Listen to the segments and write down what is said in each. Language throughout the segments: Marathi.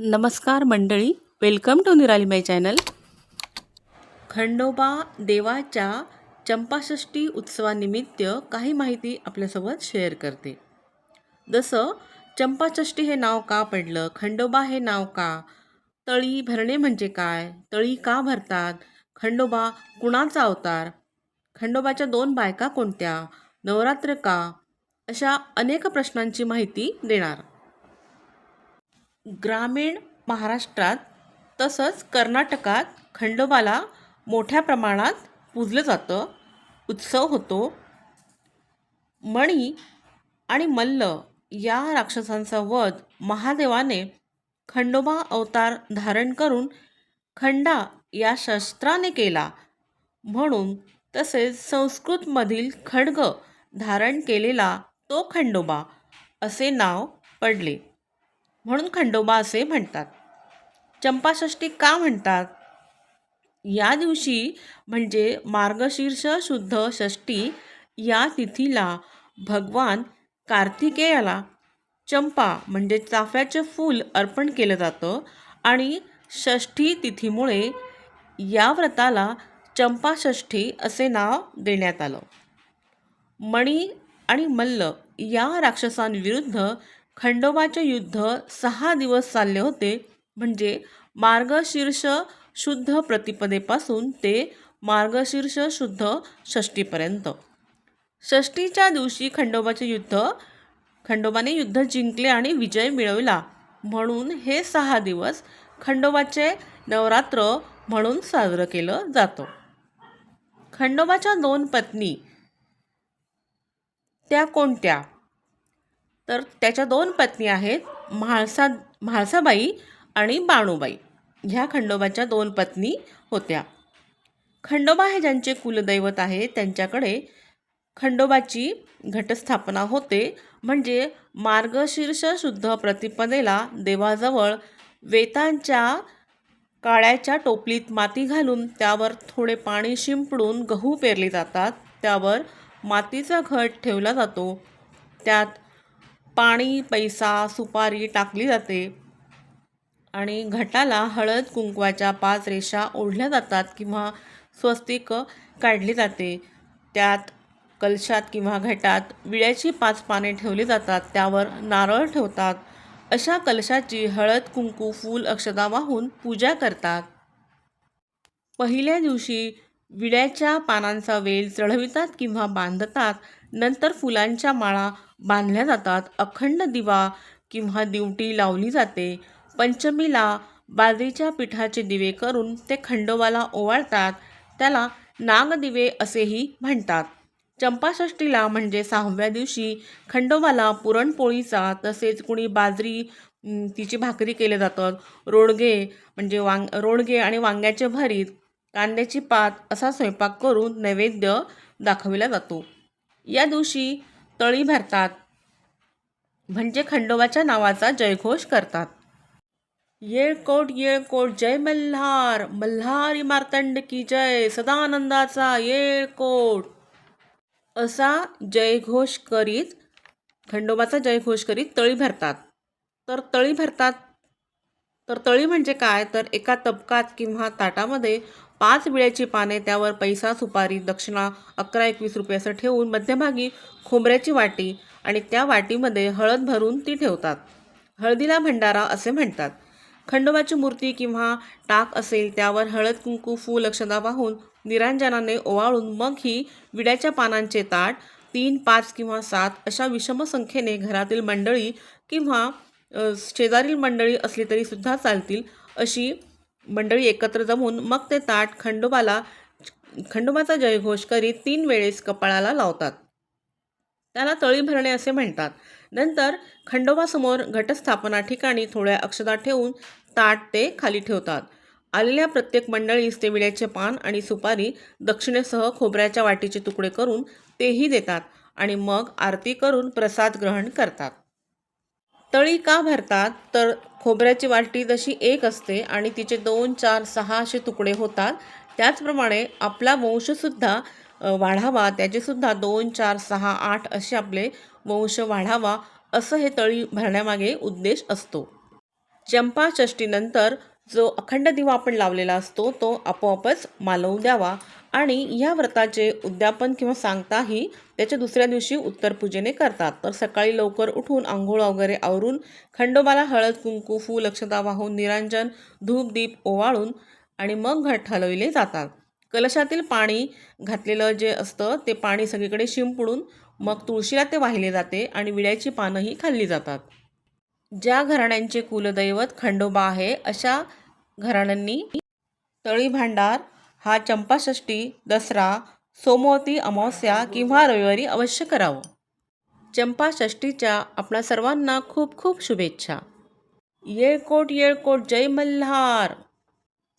नमस्कार मंडळी, वेलकम टू निराली माय चॅनल. खंडोबा देवाच्या चंपाषष्ठी उत्सवानिमित्त काही माहिती आपल्यासोबत शेअर करते. जसं चंपाषष्ठी हे नाव का पडलं, खंडोबा हे नाव का, तळी भरणे म्हणजे काय, तळी का भरतात, खंडोबा कुणाचा अवतार, खंडोबाच्या 2 बायका कोणत्या, नवरात्र का, अशा अनेक प्रश्नांची माहिती देणार. ग्रामीण महाराष्ट्रात तसंच कर्नाटकात खंडोबाला मोठ्या प्रमाणात पूजलं जातं, उत्सव होतो. मणी आणि मल्ल या राक्षसांचा वध महादेवाने खंडोबा अवतार धारण करून खंडा या शस्त्राने केला म्हणून, तसेच संस्कृतमधील खड्ग धारण केलेला तो खंडोबा असे नाव पडले म्हणून खंडोबा असे म्हणतात. चंपाषष्ठी का म्हणतात? या दिवशी म्हणजे मार्गशीर्ष शुद्ध षष्ठी या तिथीला भगवान कार्तिकेयाला चंपा म्हणजे चाफ्याचे फूल अर्पण केलं जातं आणि षष्ठी तिथीमुळे या व्रताला चंपाषष्ठी असे नाव देण्यात आलं. मणी आणि मल्ल या राक्षसांविरुद्ध खंडोबाचे युद्ध 6 दिवस चालले होते, म्हणजे मार्गशीर्ष शुद्ध प्रतिपदेपासून ते मार्गशीर्ष शुद्ध षष्ठीपर्यंत. षष्ठीच्या दिवशी खंडोबाने युद्ध जिंकले आणि विजय मिळवला म्हणून हे 6 दिवस खंडोबाचे नवरात्र म्हणून साजरं केलं जातं. खंडोबाच्या 2 पत्नी त्या कोणत्या? तर त्याच्या 2 पत्नी आहेत म्हाळसाबाई आणि बाणूबाई. ह्या खंडोबाच्या 2 पत्नी होत्या. खंडोबा हे ज्यांचे कुलदैवत आहे त्यांच्याकडे खंडोबाची घटस्थापना होते, म्हणजे मार्गशीर्ष शुद्ध प्रतिपदेला देवाजवळ वेतांच्या काळ्याच्या टोपलीत माती घालून त्यावर थोडे पाणी शिंपडून गहू पेरले जातात. त्यावर मातीचा घट ठेवला जातो, त्यात पाणी, पैसा, सुपारी टाकली जाते आणि घटाला हळद कुंकवाच्या 5 रेषा ओढल्या जातात किंवा स्वस्तिक काढली जाते. त्यात कलशात किंवा घटात विड्याची 5 पाने ठेवली जातात, त्यावर नारळ ठेवतात. अशा कलशाची हळद कुंकू फूल अक्षता वाहून पूजा करतात. पहिल्या दिवशी विड्याच्या पानांचा वेल चढवितात किंवा बांधतात. नंतर फुलांच्या माळा बांधल्या जातात. अखंड दिवा किंवा दिवटी लावली जाते. पंचमीला बाजरीच्या पिठाचे दिवे करून ते खंडोबाला ओवाळतात. त्याला नागदिवे असेही म्हणतात. चंपाषष्ठीला म्हणजे 6व्या दिवशी खंडोबाला पुरणपोळीचा तसेच कुणी बाजरी तिची भाकरी केले जातात. रोडगे म्हणजे रोडगे आणि वांग्याचे भरीत, कांद्याची पात असा स्वयंपाक करून नैवेद्य दाखविला जातो. या दिवशी तळी भरतात म्हणजे खंडोबाच्या नावाचा जयघोष करतात. येळकोट येळकोट जय मल्हार, मल्हारी मार्तंड की जय, सदानंदाचा येळकोट असा जयघोष करीत खंडोबाचा जयघोष करीत तळी भरतात. तर तळी म्हणजे काय, तर एका तबकात किंवा ताटामध्ये 5 विड्याची पाने, त्यावर पैसा, सुपारी, दक्षिणा 11-21 रुपये असं ठेवून मध्यभागी खोबऱ्याची वाटी आणि त्या वाटीमध्ये हळद भरून ती ठेवतात. हळदीला भंडारा असे म्हणतात. खंडोबाची मूर्ती किंवा टाक असेल त्यावर हळद कुंकू फूल अक्षता वाहून निरांजनाने ओवाळून मग ही विड्याच्या पानांचे ताट 3, 5 किंवा 7 अशा विषम संख्येने घरातील मंडळी किंवा शेजारील मंडळी असली तरी सुद्धा चालतील अशी मंडळी एकत्र जमून मग ते ताट खंडोबाचा जयघोष करीत 3 वेळेस कपाळाला लावतात. त्याला तळी भरणे असे म्हणतात. नंतर खंडोबासमोर घटस्थापना ठिकाणी थोड्या अक्षता ठेवून ताट ते खाली ठेवतात. आलेल्या प्रत्येक मंडळीस ते विड्याचे पान आणि सुपारी दक्षिणेसह खोबऱ्याच्या वाटीचे तुकडे करून तेही देतात आणि मग आरती करून प्रसाद ग्रहण करतात. तळी का भरतात, तर खोबऱ्याची वाटी जशी एक असते आणि तिचे 2, 4, 6 असे तुकडे होतात, त्याचप्रमाणे आपला वंशसुद्धा वाढावा, त्याचेसुद्धा 2, 4, 6, 8 असे आपले वंश वाढावा असं हे तळी भरण्यामागे उद्देश असतो. चंपाषष्टीनंतर जो अखंड दिवा आपण लावलेला असतो तो आपोआपच मालवू द्यावा आणि ह्या व्रताचे उद्यापन किंवा सांगताही त्याच्या दुसऱ्या दिवशी उत्तरपूजेने करतात. तर सकाळी लवकर उठून आंघोळ वगैरे आवरून खंडोबाला हळद कुंकू फूल अक्षता वाहून निरांजन धूप दीप ओवाळून आणि मग घट हलविले जातात. कलशातील पाणी घातलेलं जे असतं ते पाणी सगळीकडे शिंपडून मग तुळशीला ते वाहिले जाते आणि विड्याची पानंही खाल्ली जातात. ज्या घराण्यांचे कुलदैवत खंडोबा आहे अशा घराण्यांनी तळी भांडार हा चंपाषष्ठी, दसरा, सोमवती अमावस्या किंवा रविवारी अवश्य करावं. चंपाषष्ठीच्या आपणा सर्वांना खूप खूप शुभेच्छा. येळकोट येळकोट जय मल्हार,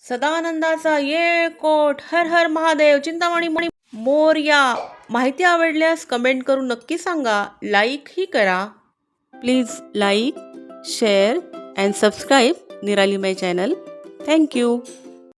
सदानंदाचा येळकोट, हर हर महादेव, चिंतामणी मणी मोरया. माहिती आवडल्यास कमेंट करून नक्की सांगा. लाईकही करा. Please like, share and subscribe Nirali my channel. Thank you.